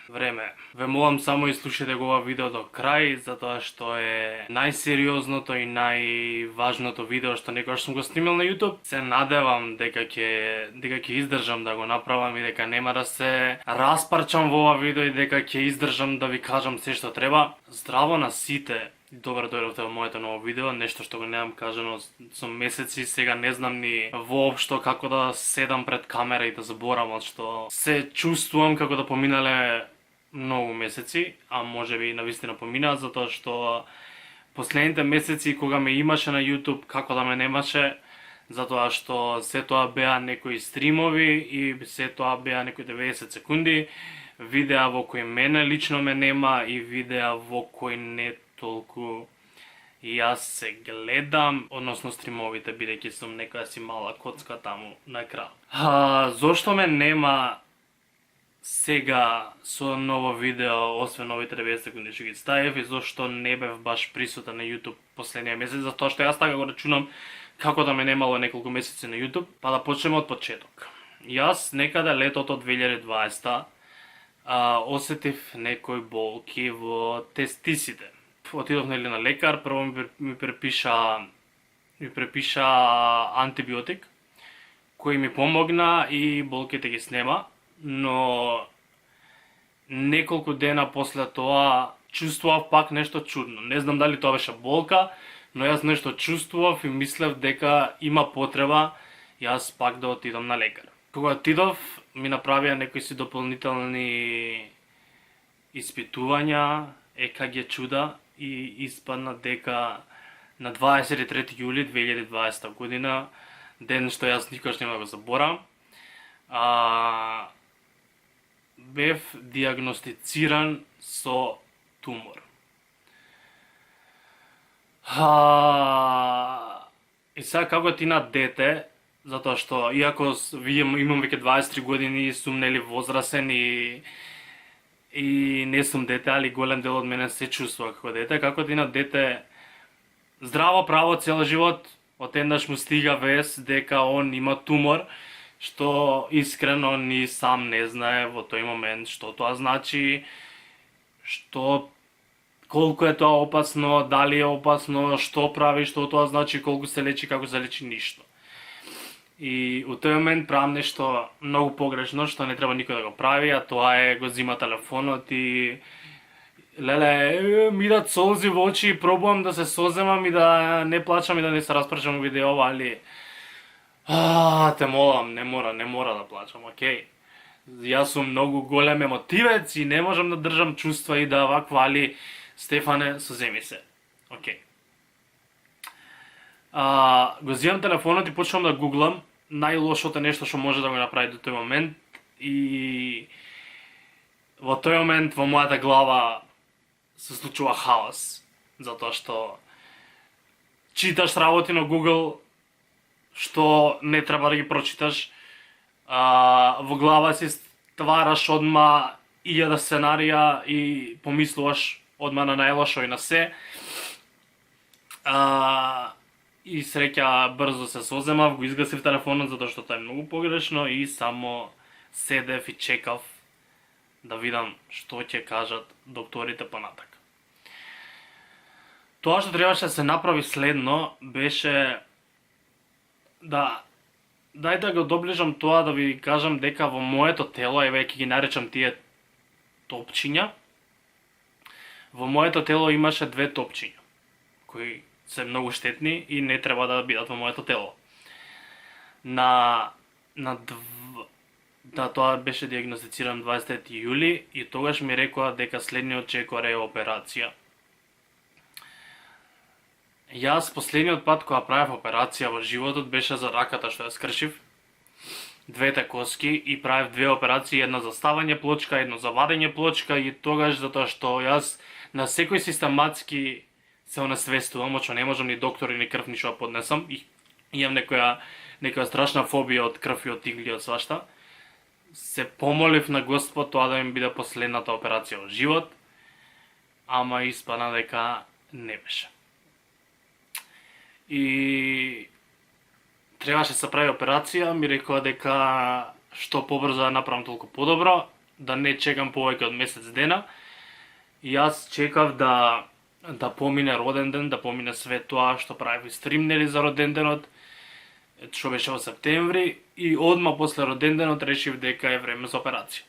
време. Ве молам само слушате го ова видео до крај, затоа што е најсериозното и најважното видео што некогаш сум го снимал на YouTube. Се надевам дека ќе издржам да го направам и дека нема да се распарчам во ова видео и дека ќе издржам да ви кажам се што треба. Здраво на сите! Добро дојдовте во моето ново видео, нешто што го немам кажано со месеци, сега не знам ни воопшто како да седам пред камера и да зборам, што се чувствувам како да поминале многу месеци, а може би навистина поминаа, затоа што последните месеци кога ме имаше на YouTube, како да ме немаше, затоа што се тоа беа некои стримови и се тоа беа некои 90 секунди, видеа во кои мене лично ме нема и видеа во кои не толку и јас се гледам, односно стримовите, бидејќи сум некоја си мала коцка таму на екран. Зошто ме нема сега со ново видео, освен новите 90 секунди што ги ставив, и зошто не бев баш присутен на YouTube последниот месец, затоа што јас така го рачунам како да ме немало неколку месеци на YouTube, па да почнеме од почеток. Јас некаде летото 2020 осетив некои болки во тестисите. Отидов на лекар, прво ми препиша антибиотик, кој ми помогна и болките ги снема, но неколку дена после тоа чувствував пак нешто чудно. Не знам дали тоа беше болка, но јас нешто чувствував и мислев дека има потреба јас пак да отидам на лекар. Кога отидов, ми направија некои си дополнителни испитувања, ЕКГ чуда, и испадна дека на 23 јули 2020 година, ден што јас никош нема го заборам, бев диагностициран со тумор. И сега како ти на дете, затоа што иако имам веќе 23 години, сум нели возрасен и не сум дете, али голем дел од мене се чувствува како дете. Како ти на дете здраво право цел живот, одеднаш му стига вест дека он има тумор, што искрено ни сам не знае во тој момент што тоа значи, колку е тоа опасно, дали е опасно, што прави, што тоа значи, колку се лечи, како се лечи, ништо. И у тој момент правам нешто многу погрешно, што не треба никој да го прави, а тоа е го зима телефонот и леле, ми дат солзи во очи, пробувам да се соземам и да не плачам и да не се распрашам видеова, али те молам, не мора да плачам, окей. Јас сум многу голем емотивец и не можам да држам чувства и да ваква, али Стефане, соземи се. Окей. Го зимам телефонот и почнам да гуглам најлошото нешто што може да го направи до тој момент, и во тој момент во мојата глава се случува хаос, затоа што читаш работи на Google што не треба да ги прочиташ, во глава си ствараш одма 1000 сценарија и помислуваш одма на најлошо и на се. И среќа брзо се соземав, го изгасив телефонот затоа што тоа е многу погрешно и само седев и чекав да видам што ќе кажат докторите понатак. Тоа што требаше да се направи следно беше дај да го доближам тоа, да ви кажам дека во моето тело, еве ќе ги наречам тие топчиња, во моето тело имаше две топчиња, кои се многу штетни и не треба да бидат во моето тело. Тоа беше диагностициран 23 јули и тогаш ми рекоа дека следниот чекор е операција. Јас последниот пат кога правев операција во животот беше за раката што ја скршив, двете коски, и правев две операции, една за ставање плочка, едно за вадење плочка, и тогаш затоа што јас на секој систематски се онесвестувам, очо не можам ни доктори ни крв ништо да поднесам, и имам некоја страшна фобија од крв и од игли, од свашта. Се помолив на Господ тоа да ми биде последната операција во живот, ама испадна дека не беше. И требаше да се прави операција, ми рекоа дека што побрзо да направам толку подобро, да не чекам повеќе од месец дена. И јас чекав да помине роден ден, да помине све тоа што правив стрим нели за роден денот, што беше во септември, и одма после роден денот решив дека е време за операција.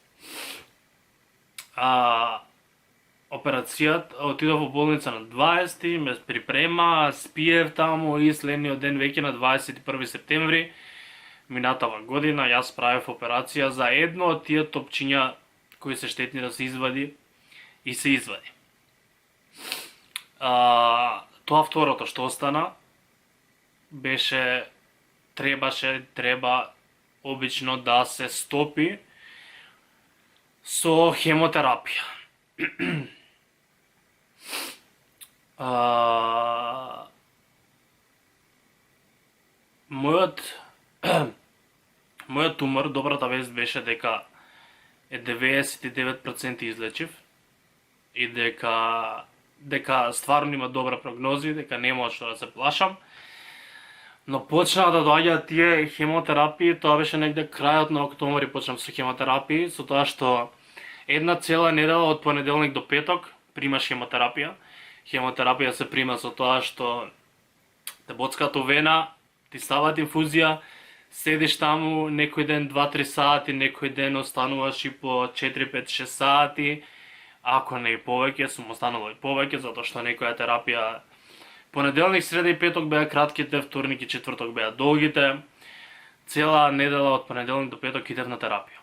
Операцијата, отидов во болница на 20, ме припрема, спиев таму и следниот ден веќе на 21 септември минатава година јас правев операција за едно од тие топчиња кои се штетни да се извади и се извади. Тоа второто што остана беше треба обично да се стопи со хемотерапија. Мојот тумор, добрата вест беше дека е 99% излечив и дека стварно има добра прогнози, дека нема што да се плашам. Но почнаа да доаѓаат тие хемотерапии, тоа беше негде крајот на октомври почнав со хемотерапии, со тоа што една цела недела од понеделник до петок примаш хемотерапија. Хемотерапија се прима со тоа што те боцкаат вена, ти стават инфузија, седиш таму некој ден 2-3 сати, некој ден остануваш и по 4-5-6 сати, ако не и повеќе, сум останувал и повеќе, затоа што некоја терапија понеделник, среда и петок беа кратките, вторник и четврток беа долгите. Цела недела од понеделник до петок идев на терапија.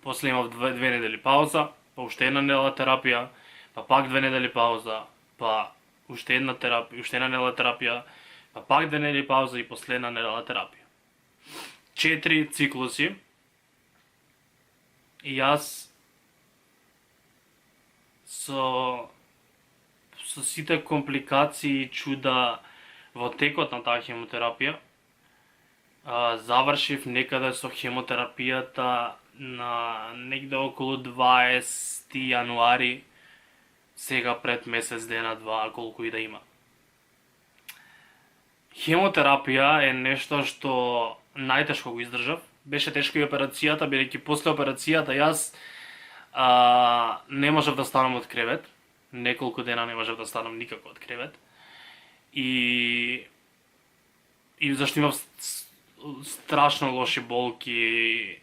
После имав 2 недели пауза, па уште една недела терапија, па пак 2 недели пауза, па уште една недела терапија, па пак 2 недели пауза и последна недела терапија. 4 циклуси. И јас со сите компликации и чуда во текот на таа хемотерапија, завршив некаде со хемотерапијата на негде околу 20 јануари, сега пред месец дена, два, колку и да има. Хемотерапија е нешто што најтешко го издржав. Беше тешко и операцијата, бидејќи после операцијата јас не можев да станам од кревет. Неколку дена не можев да станам никако од кревет. И зашто имав страшно лоши болки.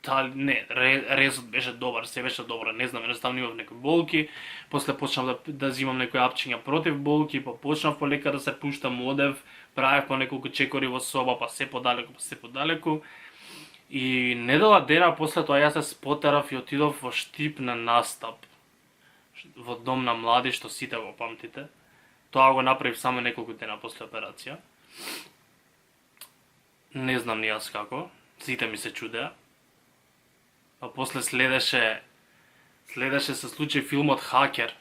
Резот беше добар, се беше добро, не знам, едноставно имав некои болки, после почнав да зимам некои апчиња против болки, па почнав полека да се пуштам, одев, правев по неколку чекори во соба, па се подалеку. И недела дена после тоа јас се спотерав и отидов во Штип на настап, во дом на млади, што сите го памтите. Тоа го направив само неколку дена после операција. Не знам ни јас како, сите ми се чудеа. А после следеше се случи филмот Хакер.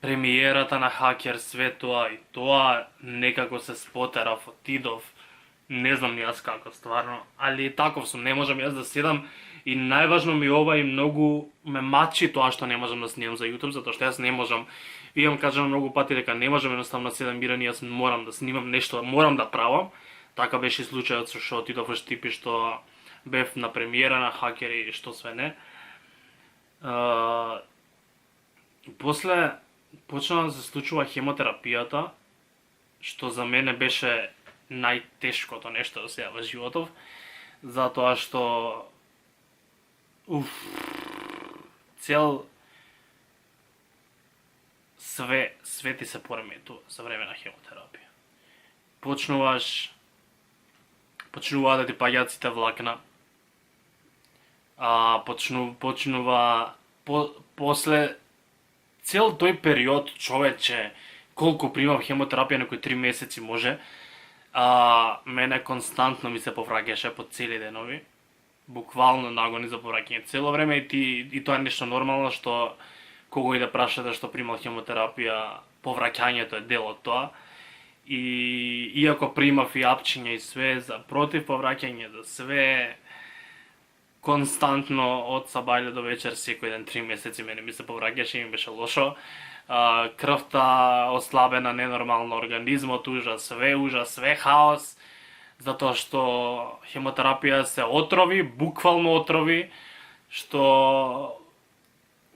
Премиерата на Хакер, све тоа и тоа некако се спотерав, отидов. Не знам ни јас како стварно, али таков сум, не можам јас да седам и најважно ми ова и многу ме мачи тоа што не можам да снимам за YouTube, затоа што јас не можам. Имам кажано многу пати дека не можам едноставно да седам мирен, јас морам да снимам нешто, морам да правам. Така беше и случајот со што отидов во Штип и што бев на премиера на Хакер и што све не. После почна да се случува хемотерапијата, што за мене беше најтешкото нешто до сега во животов, затоа што све ти се пореметува за време на хемотерапија. Почнува да ти паѓаат сите влакна. После цел тој период, човече, колку примав хемотерапија, некои 3 месеци може, мене константно ми се повраќаше по цели денови. Буквално нагони за повраќање цело време и тоа е нешто нормално што кого и да прашате што примал хемотерапија, повраќањето е дел од тоа. И иако примав и апчиња и све за против повраќање, за све, константно од сабајле до вечер секој ден 3 месеци мене ми се повраќаше и ми беше лошо. Крвта ослабена, ненормално, организмот ужас, све хаос. затоа што хемотерапија се отрови, буквално отрови, што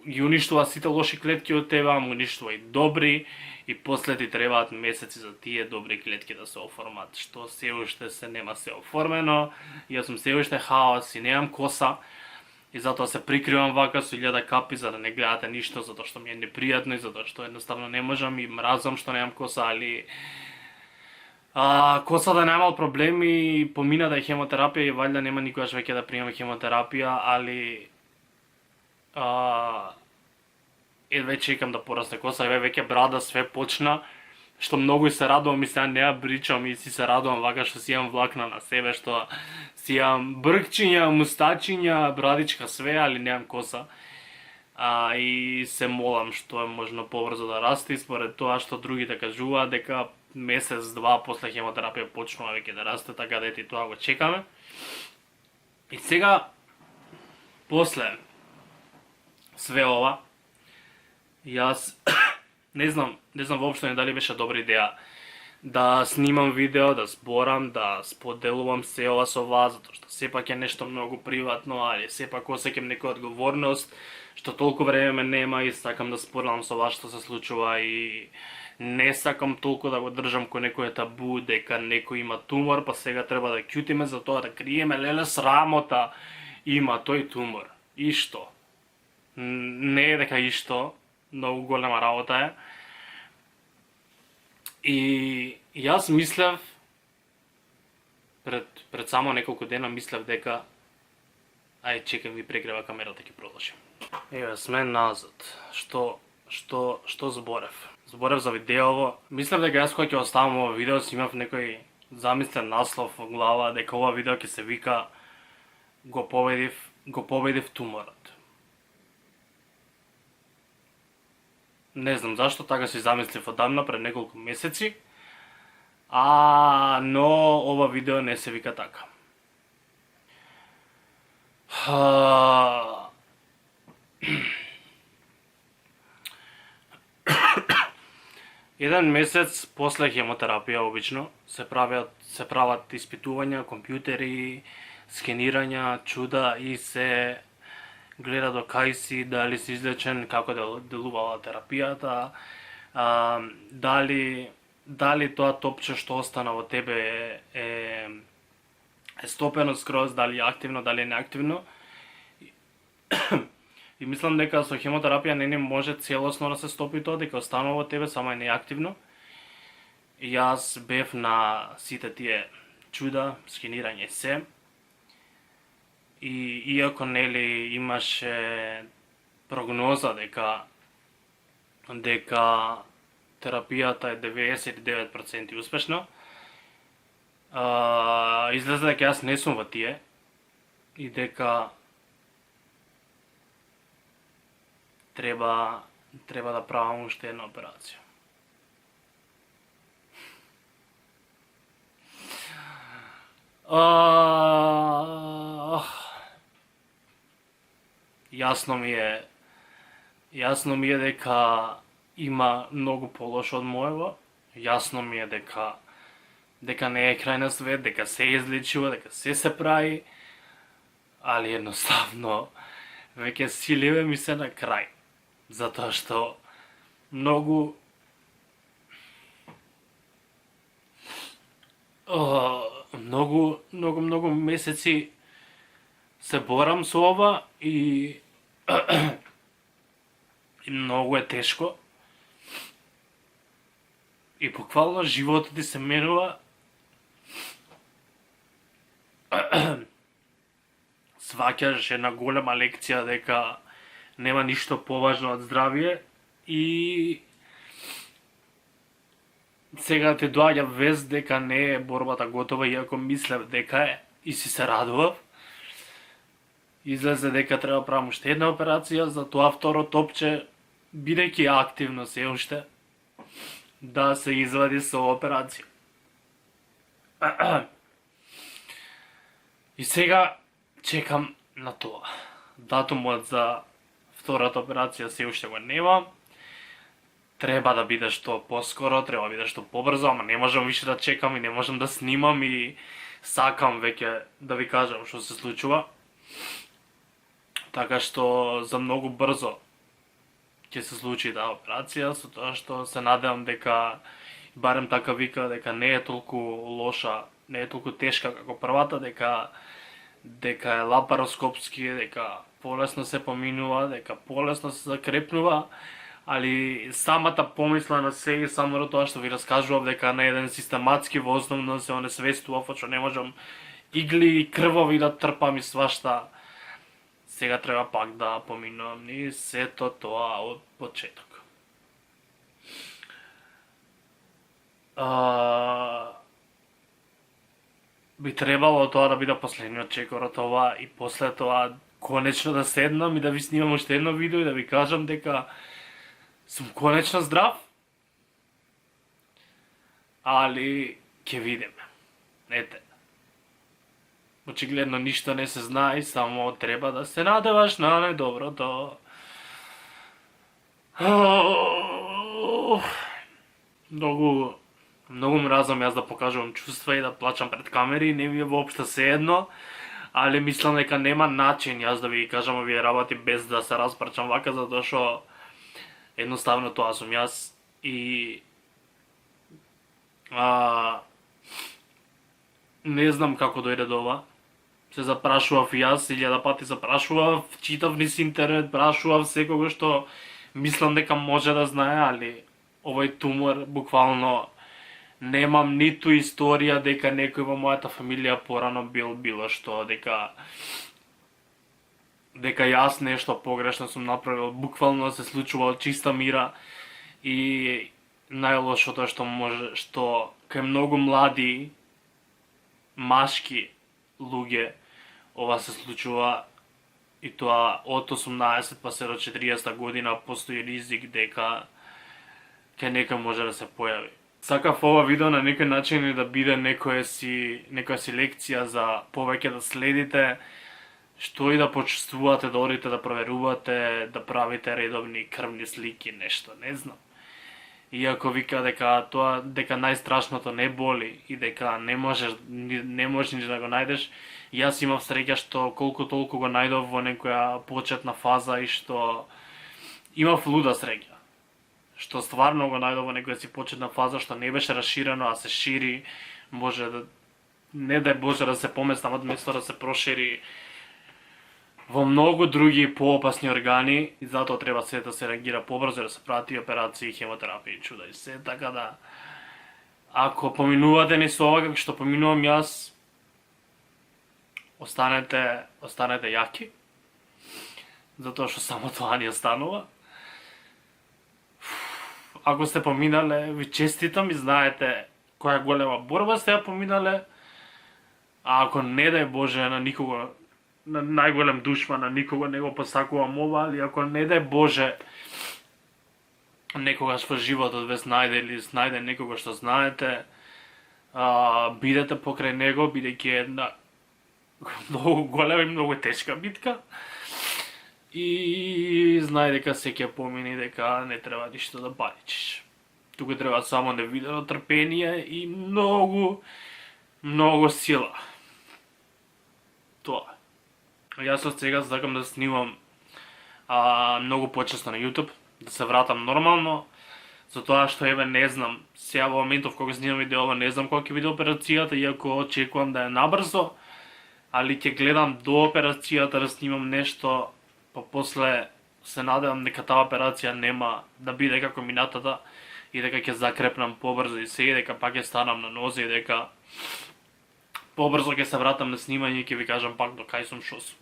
ги уништува сите лоши клетки од тебе, ама уништува и добри, и после ти требаат месеци за тие добри клетки да се оформат, што се уште се нема се оформено. Јас сум се уште хаос и немам коса, и затоа се прикривам вака со 1000 капи за да не гледате ништо, затоа што ми е непријатно и затоа што едноставно не можам и мразам што немам коса, али коса да немал проблеми, помина да е хемотерапија и валјда нема никогаш веќе да примам хемотерапија, али едве чекам да порасне коса, веќе брада све почна, што многу се радувам и сега не ја бричам и си се радувам вака што си имам влакна на себе, што си имам бркчиња, мустачиња, брадичка, све, али немам коса. И се молам што е можно побрзо да расте, според тоа што другите кажуваат дека месец-два после хемотерапија почнува веќе да расте, така да и тоа го чекаме. И сега, после све ова, јас не знам воопшто дали беше добра идеја да снимам видео, да зборам, да споделувам се ова со вас, затоа што сепак е нешто многу приватно, али сепак осеќам некоја одговорност, што толку време ме нема и сакам да споделам со вас што се случува и не сакам толку да го држам кој некој табу дека некој има тумор, па сега треба да ќутиме за тоа, да криеме, леле срамота, има тој тумор. И што? Не е дека и што, многу голема работа е. И јас мислев, пред само неколку дена мислев дека чекам ви прегрева камерата, ќе продолжим. Еве сме назад. Што зборев? Зборев за видеово. Мислев дека јас кога ќе оставам ова видео си имав некој замислен наслов во глава дека ова видео ќе се вика го победив туморот. Не знам зашто така си замислив одамна пред неколку месеци, но ова видео не се вика така. Еден месец после хемотерапија обично се прават испитувања, компјутери, скенирања, чуда и се гледа до кај си, дали си излечен, како делувала терапијата, дали тоа топче што остана во тебе е стопено скроз, дали е активно, дали е неактивно. И мислам дека со хемотерапија не може целосно да се стопи тоа, дека останува во тебе, само е неактивно. И јас бев на сите тие чуда, скенирање и се. И иако нели имаше прогноза дека терапијата е 99% успешна, излезе дека јас не сум во тие и дека треба да правам уште една операција. Јасно ми е дека има многу полошо од моево. Јасно ми е дека не е крај на свет, дека се излечува, дека се прави, али едноставно веќе силеве ми се на крај. Затоа што многу месеци се борам со ова и многу е тешко. И буквално животот ти се менува. Сваќаш една голема лекција дека нема ништо поважно од здравје и сега ти доаѓа вест дека не е борбата готова, иако мислев дека е и си се радував. Излезе дека треба правам уште една операција, за тоа второ топче, бидејќи активно се уште, да се извади со операција. И сега чекам на тоа. Датумот за втората операција се уште го нема. Треба да биде што поскоро, треба да биде што побрзо, ама не можам више да чекам и не можам да снимам и сакам веќе да ви кажам што се случува. Така што за многу брзо ќе се случи таа операција, со тоа што се надевам дека, барем така вика, дека не е толку лоша, не е толку тешка како првата, дека е лапароскопски, дека полесно се поминува, дека полесно се закрепнува, али самата помисла на се и само тоа што ви раскажував дека на еден систематски во основно се онесвестував, што не можам игли и крвови да трпам и свашта. Сега треба пак да поминувам ни сето тоа од почеток. Би требало тоа да биде последниот чекор од ова и после тоа конечно да седнам и да ви снимам уште едно видео и да ви кажам дека сум конечно здрав. Али ќе видиме. Ете. Очигледно ништо не се знае, само треба да се надеваш на најдоброто. Многу мразам јас да покажувам чувства и да плачам пред камери, не ми е воопшто seедно, али мислам дека нема начин јас да ви кажам овие работи без да се распрачам вака, затоа што едноставно тоа сум јас и не знам како дојде до ова. Се запрашував и јас, 1000 пати запрашував, читав низ интернет, прашував секого што мислам дека може да знае, али овој тумор буквално немам ниту историја дека некој во мојата фамилија порано бил било што, дека јас нешто погрешно сум направил, буквално се случува од чиста мира и најлошото што кај многу млади машки луѓе ова се случува и тоа од 18 па се до 40 година постои ризик дека кај некој може да се појави. Сакав ова видео на некој начин и да биде некоја си лекција за повеќе да следите, што и да почувствувате, да одите да проверувате, да правите редовни крвни слики, нешто, не знам. Иако вика дека најстрашното не боли и дека не можеш ни да го најдеш, јас имав среќа што колку толку го најдов во некоја почетна фаза и што имав луда среќа. Што стварно го најдов во некоја си почетна фаза што не беше расширено, а се шири, може да не дај Боже да се поместам од место да се прошири во многу други поопасни органи и затоа треба се да се реагира побрзо, да се прати операции, хемотерапија и чуда и се, така да ако поминувате низ ова како што поминувам јас, останете јаки, затоа што само тоа ни останува. Ако сте поминале, ви честитам и знаете која голема борба сте ја поминале, а ако не дај Боже на никого, на најголем душман, на никого не го посакувам ова, али ако не дај Боже некогаш во животот ве најде или најде некого што знаете, бидете покрај него, бидејќи е една многу голема и многу тешка битка. И знај дека се ќе помине, дека не треба ништо да паричиш. Туку треба само невидено трпение и многу сила. Тоа. Јас од сега сакам да снимам многу почесто на YouTube, да се вратам нормално, затоа што еве не знам, сега во моментов кога снимам видео, не знам кога ќе биде операцијата, иако очекувам да е набрзо, али ќе гледам до операцијата да снимам нешто, па после се надевам дека таа операција нема да биде како минатата и дека ќе закрепнам побрзо и се, дека пак ќе станам на нозе и дека побрзо ќе се вратам на снимање и ќе ви кажам пак до кај сум, шо сум.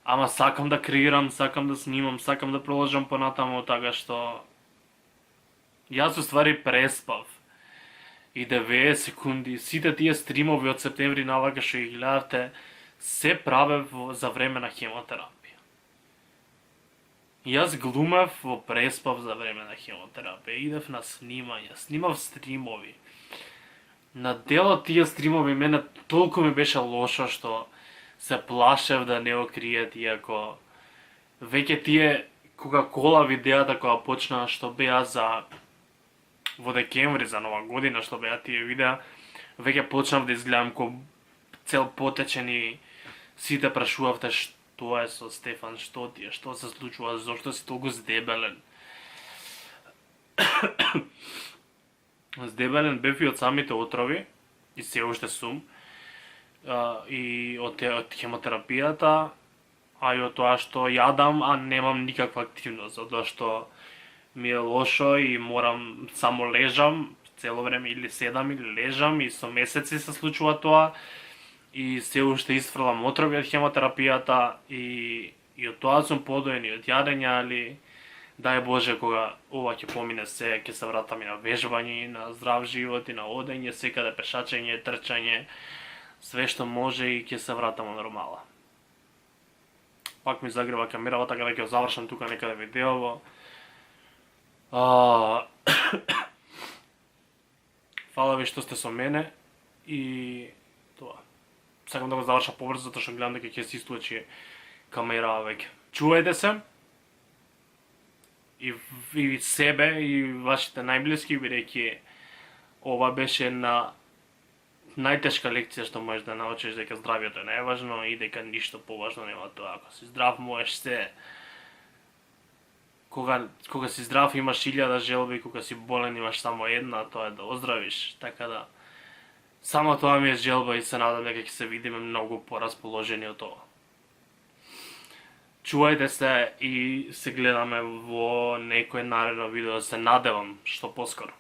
Ама сакам да креирам, сакам да снимам, сакам да продолжам понатаму, така што јас уствари преспав и 90 секунди, сите тие стримови од септември навака што ги гледавте, се правев за време на хемотерапија. Јас глумев во преспав за време на хемотерапија, идев на снимање, снимав стримови. На дел од тие стримови мене толку ми беше лошо што се плашев да не окриет, иако веќе тие Кока-Кола видеата која почна што беа за во декември за Нова година, што беа тие видеа, веќе почнав да изгледам ко цел потечен и сите прашувавте што е со Стефан, што ти е, што се случува, зошто си толку здебелен. Здебелен бев и од самите отрови, и се уште сум, и од хемотерапијата, а и од тоа што јадам, а немам никаква активност, затоа што ми е лошо и морам само лежам цело време, или седам или лежам, и со месеци се случува тоа, и се уште isfрлам отрови од хемотерапијата, и од тоа сум подоен, и од јадење, али дај Боже кога ова ќе помине се, ќе се вратам и на вежбање, и на здрав живот, и на одење, секаде пешачење, трчање, све што може, и ќе се вратам на нормала. Пак ми загрева камерава, така да ќе завршам тука некаде видеово. Фала ви што сте со мене, и тоа. Сакам да го завршам побрзо, затоа што гледам дека ќе се исклучи камерава веќе. Чувајте се, и себе, и вашите најблиски, бидејќи ова беше една најтешка лекција што можеш да научиш, дека здравието е најважно и дека ништо поважно нема тоа. Ако си здрав можеш се. Кога си здрав имаш 1000 желби, кога си болен имаш само една, тоа е да оздравиш. Така да само тоа ми е желба и се надам дека ќе се видиме многу порасположени од тоа. Чувајте се и се гледаме во некој наредно видео, се надевам што поскоро.